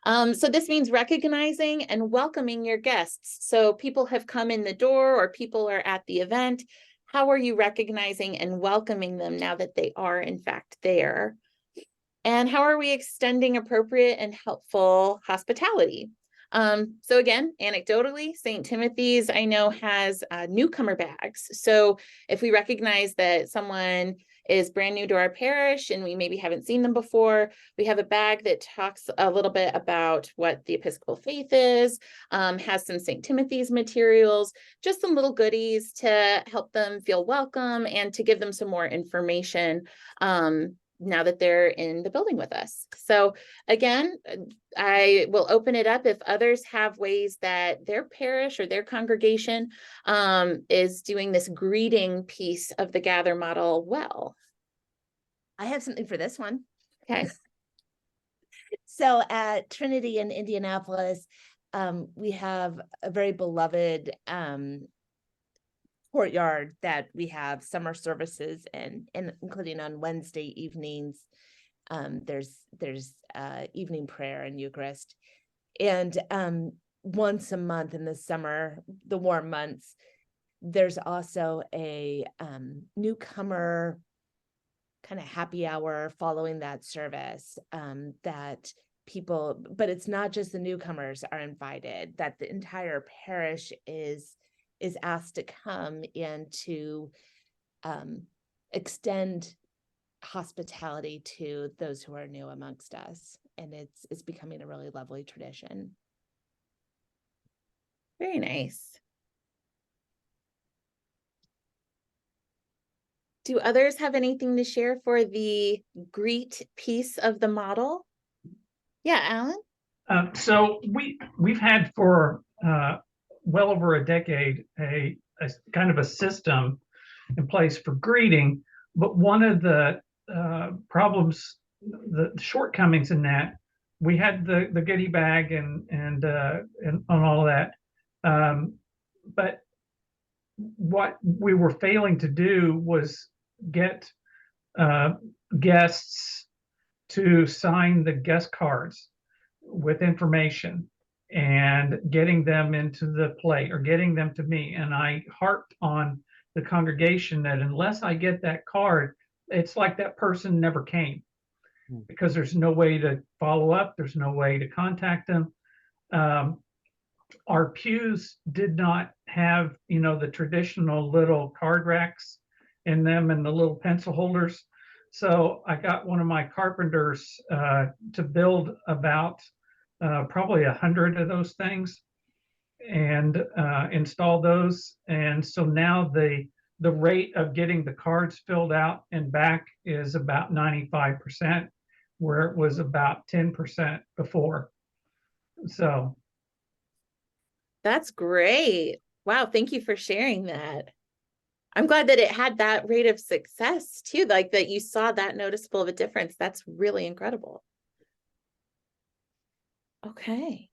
So this means recognizing and welcoming your guests. So people have come in the door or people are at the event. How are you recognizing and welcoming them now that they are in fact there? And how are we extending appropriate and helpful hospitality? So again, anecdotally, St. Timothy's, I know, has newcomer bags. So if we recognize that someone is brand new to our parish and we maybe haven't seen them before, we have a bag that talks a little bit about what the Episcopal faith is, has some St. Timothy's materials, just some little goodies to help them feel welcome and to give them some more information now that they're in the building with us. So again, I will open it up if others have ways that their parish or their congregation is doing this greeting piece of the gather model well. I have something for this one. Okay. So at Trinity in Indianapolis, we have a very beloved courtyard that we have summer services and including on Wednesday evenings. There's evening prayer and Eucharist, and once a month in the summer, the warm months, there's also a newcomer kind of happy hour following that service that people, but it's not just the newcomers are invited, that the entire parish is asked to come and to extend hospitality to those who are new amongst us. And it's becoming a really lovely tradition. Very nice. Do others have anything to share for the greet piece of the model? Yeah, Alan? So we've had for well over a decade a kind of a system in place for greeting, but one of the problems, the shortcomings in that, we had the goodie bag and all of that, but what we were failing to do was get guests to sign the guest cards with information and getting them into the plate or getting them to me. And I harped on the congregation that unless I get that card, it's like that person never came, because there's no way to follow up. There's no way to contact them. Our pews did not have, the traditional little card racks in them and the little pencil holders. So I got one of my carpenters to build about probably 100 of those things and install those. And so now the rate of getting the cards filled out and back is about 95%, where it was about 10% before. So that's great. Wow, thank you for sharing that. I'm glad that it had that rate of success too, like that you saw that noticeable of a difference. That's really incredible. Okay.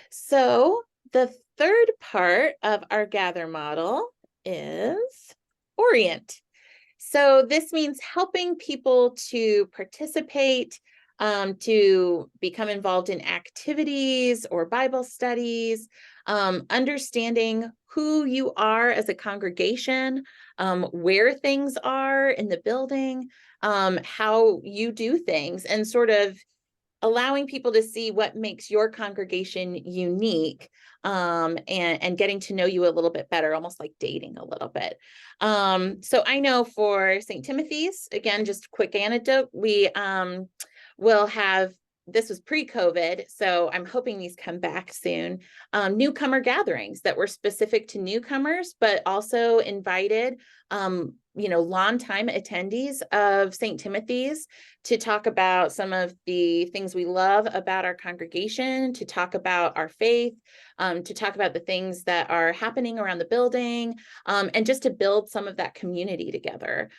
So the third part of our gather model is orient. So this means helping people to participate, to become involved in activities or Bible studies, understanding who you are as a congregation, where things are in the building, how you do things, and sort of allowing people to see what makes your congregation unique, and getting to know you a little bit better, almost like dating a little bit. So I know for St. Timothy's, again, just a quick anecdote, we will have, this was pre-COVID, so I'm hoping these come back soon, newcomer gatherings that were specific to newcomers, but also invited longtime attendees of St. Timothy's to talk about some of the things we love about our congregation, to talk about our faith, to talk about the things that are happening around the building, and just to build some of that community together.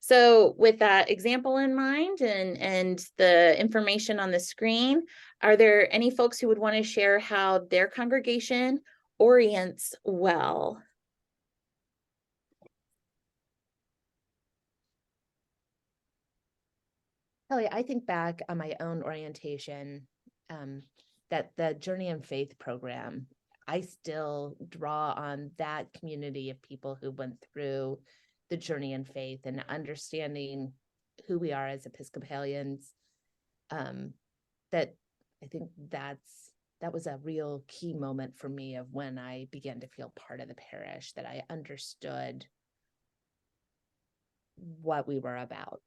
So with that example in mind and the information on the screen, are there any folks who would want to share how their congregation orients well? Kelly, I think back on my own orientation, that the Journey in Faith program, I still draw on that community of people who went through the Journey in Faith and understanding who we are as Episcopalians. That I think that was a real key moment for me of when I began to feel part of the parish, that I understood what we were about.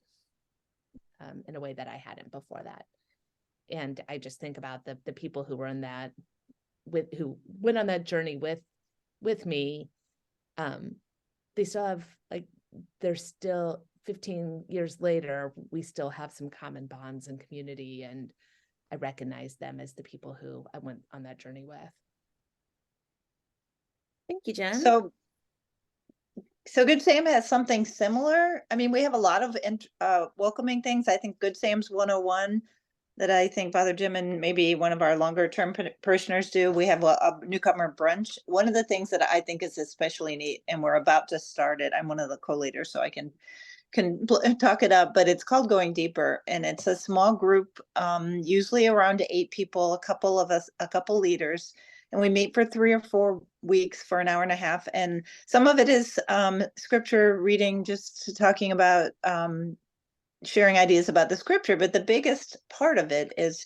In a way that I hadn't before that. And I just think about the people who were in that, who went on that journey with me. They still have, they're still 15 years later, we still have some common bonds and community, and I recognize them as the people who I went on that journey with. Thank you, Jen. So Good Sam has something similar. I mean, we have a lot of welcoming things. I think Good Sam's 101 that I think Father Jim and maybe one of our longer term parishioners do. We have a newcomer brunch. One of the things that I think is especially neat, and we're about to start it, I'm one of the co-leaders, so I can talk it up, but it's called Going Deeper, and it's a small group, usually around 8 people, a couple leaders, and we meet for 3 or 4 weeks for an hour and a half. And some of it is scripture reading, just talking about sharing ideas about the scripture. But the biggest part of it is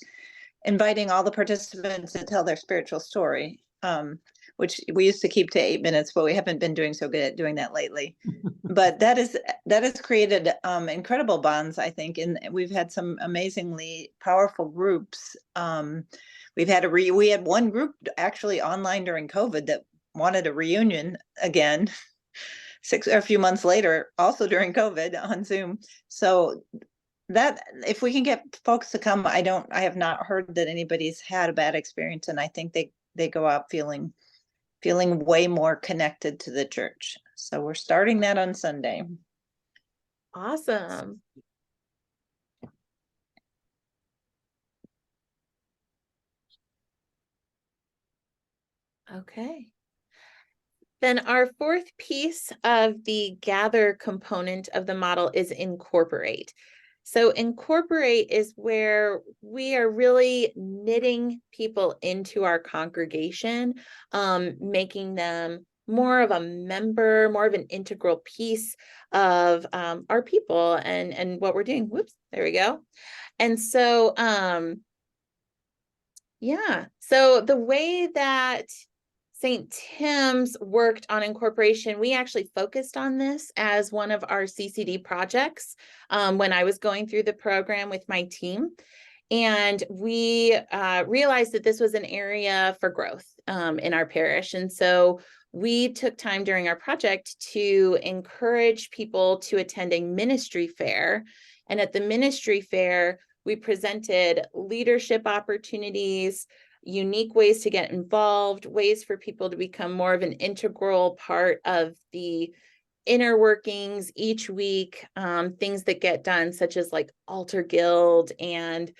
inviting all the participants to tell their spiritual story, which we used to keep to 8 minutes, but we haven't been doing so good at doing that lately. But that has created incredible bonds, I think, and we've had some amazingly powerful groups. We had one group actually online during COVID that wanted a reunion again. a few months later, also during COVID on Zoom. So that if we can get folks to come, I have not heard that anybody's had a bad experience, and I think they go out feeling way more connected to the church. So we're starting that on Sunday. Awesome. Okay. Then our fourth piece of the gather component of the model is incorporate. So incorporate is where we are really knitting people into our congregation, making them more of a member, more of an integral piece of our people and what we're doing. Whoops, there we go. And so, yeah, so the way that St. Tim's worked on incorporation, we actually focused on this as one of our CCD projects when I was going through the program with my team. And we realized that this was an area for growth in our parish. And so we took time during our project to encourage people to attend a ministry fair. And at the ministry fair, we presented leadership opportunities, unique ways to get involved, ways for people to become more of an integral part of the inner workings each week, things that get done, such as like altar guild and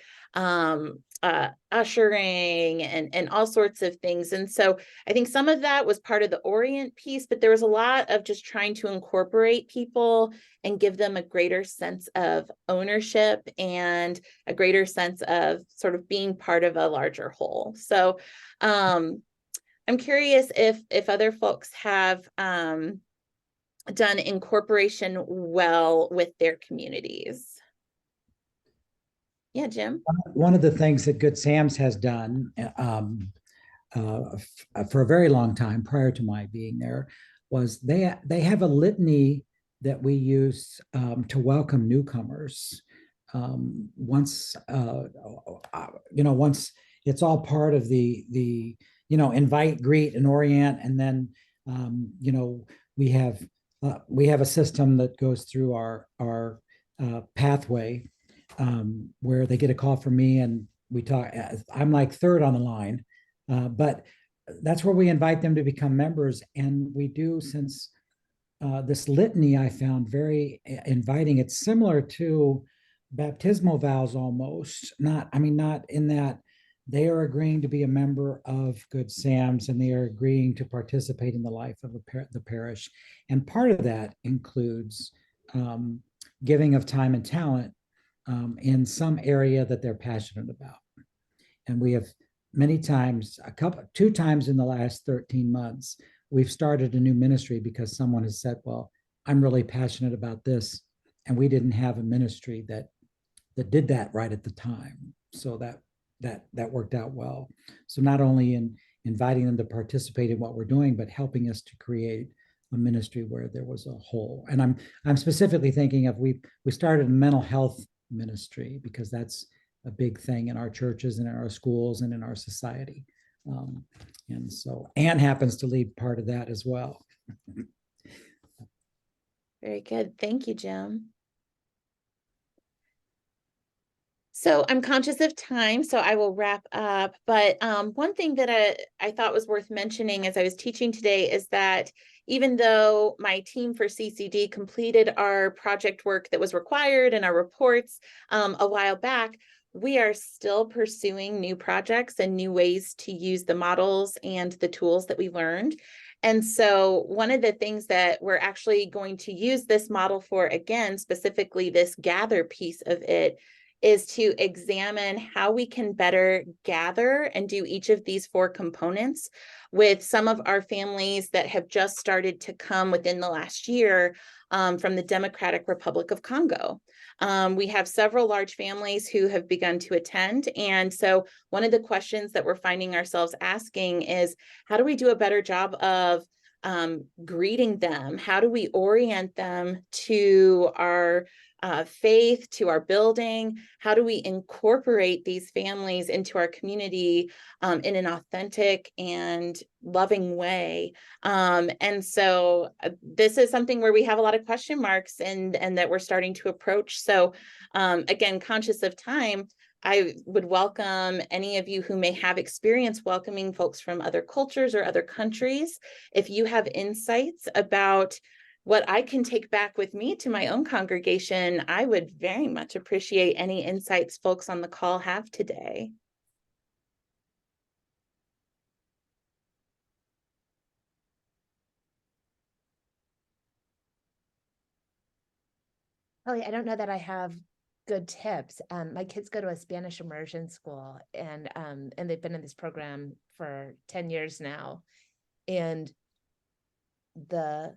ushering and all sorts of things. And so I think some of that was part of the orient piece, but there was a lot of just trying to incorporate people and give them a greater sense of ownership and a greater sense of sort of being part of a larger whole. So I'm curious if other folks have done incorporation well with their communities. Yeah, Jim. One of the things that Good Sam's has done for a very long time prior to my being there was they have a litany that we use to welcome newcomers. Once once it's all part of the invite, greet, and orient, and then we have a system that goes through our pathway where they get a call from me and we talk. I'm like third on the line, but that's where we invite them to become members. And we do, since this litany I found very inviting. It's similar to baptismal vows almost, not in that they are agreeing to be a member of Good Sam's and they are agreeing to participate in the life of the parish. And part of that includes giving of time and talent in some area that they're passionate about. And we have many times, two times in the last 13 months, we've started a new ministry because someone has said, well, I'm really passionate about this. And we didn't have a ministry that did that right at the time. So that worked out well. So not only in inviting them to participate in what we're doing, but helping us to create a ministry where there was a whole. And I'm specifically thinking of we started a mental health ministry because that's a big thing in our churches and in our schools and in our society. And so Anne happens to lead part of that as well. Very good. Thank you, Jim. So I'm conscious of time, so I will wrap up. But one thing that I thought was worth mentioning as I was teaching today is that even though my team for CCD completed our project work that was required and our reports a while back, we are still pursuing new projects and new ways to use the models and the tools that we learned. And so one of the things that we're actually going to use this model for, again, specifically this gather piece of it, is to examine how we can better gather and do each of these four components with some of our families that have just started to come within the last year from the Democratic Republic of Congo. We have several large families who have begun to attend. And so one of the questions that we're finding ourselves asking is, how do we do a better job of greeting them? How do we orient them to our faith to our building? How do we incorporate these families into our community in an authentic and loving way? And so this is something where we have a lot of question marks and that we're starting to approach. So again, conscious of time, I would welcome any of you who may have experience welcoming folks from other cultures or other countries. If you have insights about what I can take back with me to my own congregation, I would very much appreciate any insights folks on the call have today. Kelly, I don't know that I have good tips. My kids go to a Spanish immersion school, and they've been in this program for 10 years now. And the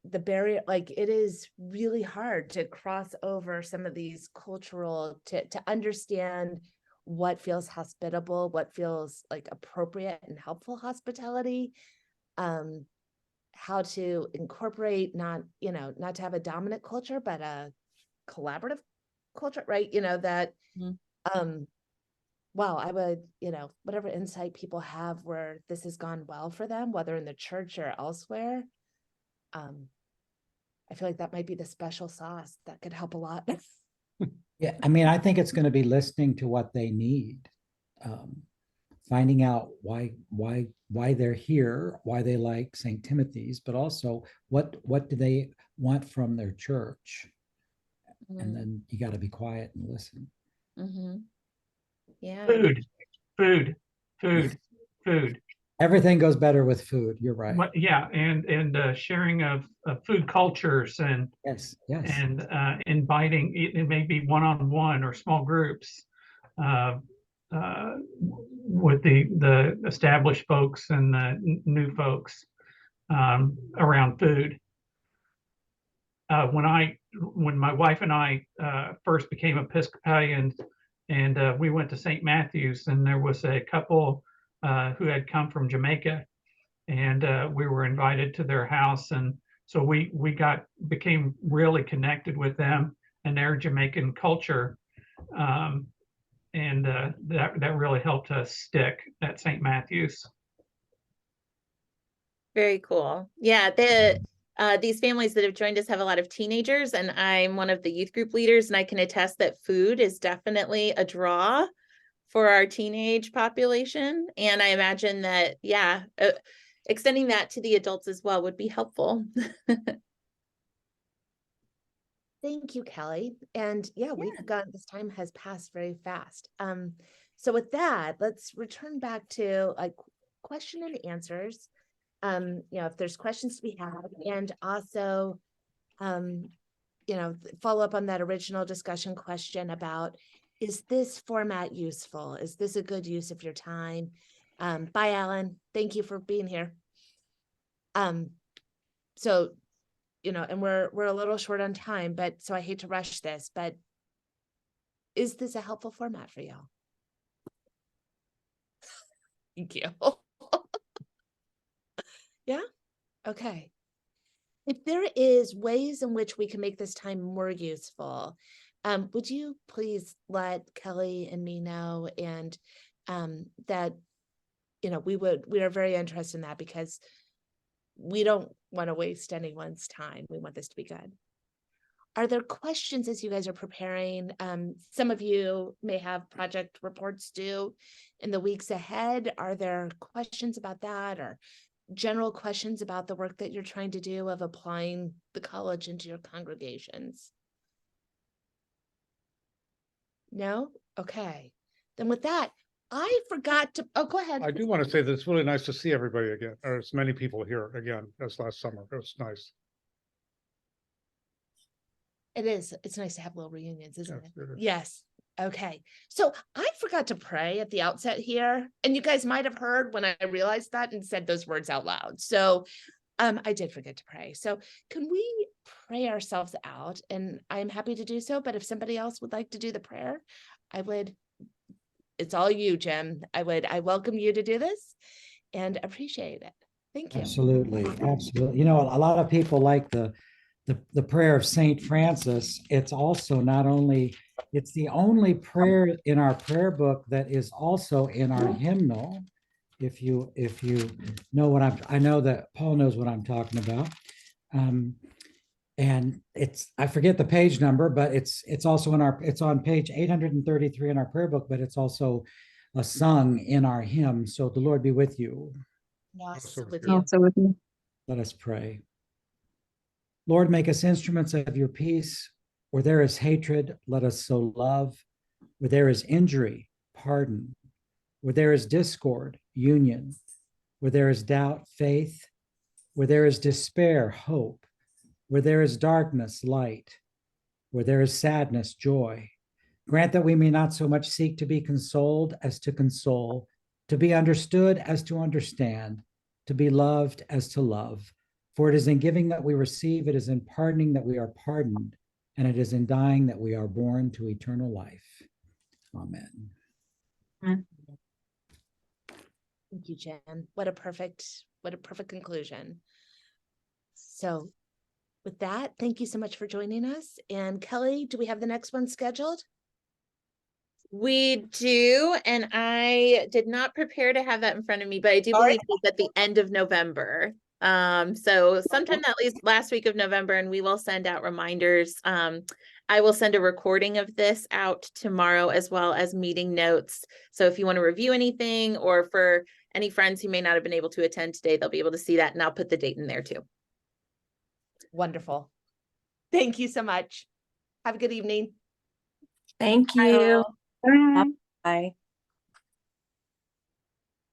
barrier, like, it is really hard to cross over some of these cultural, to understand what feels hospitable, what feels like appropriate and helpful hospitality, how to incorporate not to have a dominant culture, but a collaborative culture, right? Wow, I would, whatever insight people have where this has gone well for them, whether in the church or elsewhere, I feel like that might be the special sauce that could help a lot. Yeah, I mean, I think it's going to be listening to what they need, finding out why they're here, why they like St. Timothy's, but also what do they want from their church, and then you got to be quiet and listen. Yeah. Food. Everything goes better with food. You're right. Yeah, and sharing of food cultures and yes, and inviting, it may be one-on-one or small groups with the established folks and the new folks around food. When my wife and I first became Episcopalians, and we went to St. Matthew's, and there was a couple who had come from Jamaica, and we were invited to their house, and so we became really connected with them and their Jamaican culture, and that really helped us stick at St. Matthew's. Very cool. Yeah, these families that have joined us have a lot of teenagers, and I'm one of the youth group leaders, and I can attest that food is definitely a draw for our teenage population. And I imagine that, yeah, extending that to the adults as well would be helpful. Thank you, Kelly. And yeah, we've got, this time has passed very fast. So with that, let's return back to like question and answers. If there's questions to be had, and also, follow up on that original discussion question about, is this format useful? Is this a good use of your time? Bye, Alan. Thank you for being here. So, and we're a little short on time, but so I hate to rush this, but is this a helpful format for y'all? Thank you. Yeah. Okay. If there is ways in which we can make this time more useful, would you please let Kelly and me know, and that, we are very interested in that, because we don't want to waste anyone's time. We want this to be good. Are there questions as you guys are preparing? Some of you may have project reports due in the weeks ahead. Are there questions about that, or general questions about the work that you're trying to do of applying the college into your congregations? No? Okay. Then with that, I forgot to, go ahead. I do want to say that it's really nice to see everybody again, or as many people here again as last summer. It was nice. It is. It's nice to have little reunions, isn't Yes, it? it is. Yes. Okay. So I forgot to pray at the outset here, and you guys might have heard when I realized that and said those words out loud. So I did forget to pray. So can we pray ourselves out? And I'm happy to do so, but if somebody else would like to do the prayer, I would. It's all you, Jim. I welcome you to do this and appreciate it. Thank you. Absolutely, absolutely. You know, a lot of people like the prayer of Saint Francis. It's also not only, it's the only prayer in our prayer book that is also in our hymnal. If you know what I know that Paul knows what I'm talking about. And it's, I forget the page number, but it's also in our, it's on page 833 in our prayer book, but it's also sung in our hymn. So the Lord be with you. Also with with you. you. Also with me. Let us pray. Lord, make us instruments of your peace. Where there is hatred, let us sow love. Where there is injury, pardon. Where there is discord, union. Where there is doubt, faith. Where there is despair, hope. Where there is darkness, light. Where there is sadness, joy. Grant that we may not so much seek to be consoled as to console, to be understood as to understand, to be loved as to love. For it is in giving that we receive, it is in pardoning that we are pardoned, and it is in dying that we are born to eternal life. Amen. Thank you, Jen. What a perfect conclusion. So with that, thank you so much for joining us. And Kelly, do we have the next one scheduled? We do, and I did not prepare to have that in front of me, but I do believe it's at the end of November. So sometime that last week of November, and we will send out reminders. I will send a recording of this out tomorrow, as well as meeting notes. So if you want to review anything, or for any friends who may not have been able to attend today, they'll be able to see that, and I'll put the date in there too. Wonderful. Thank you so much. Have a good evening. Thank you. Bye. Bye.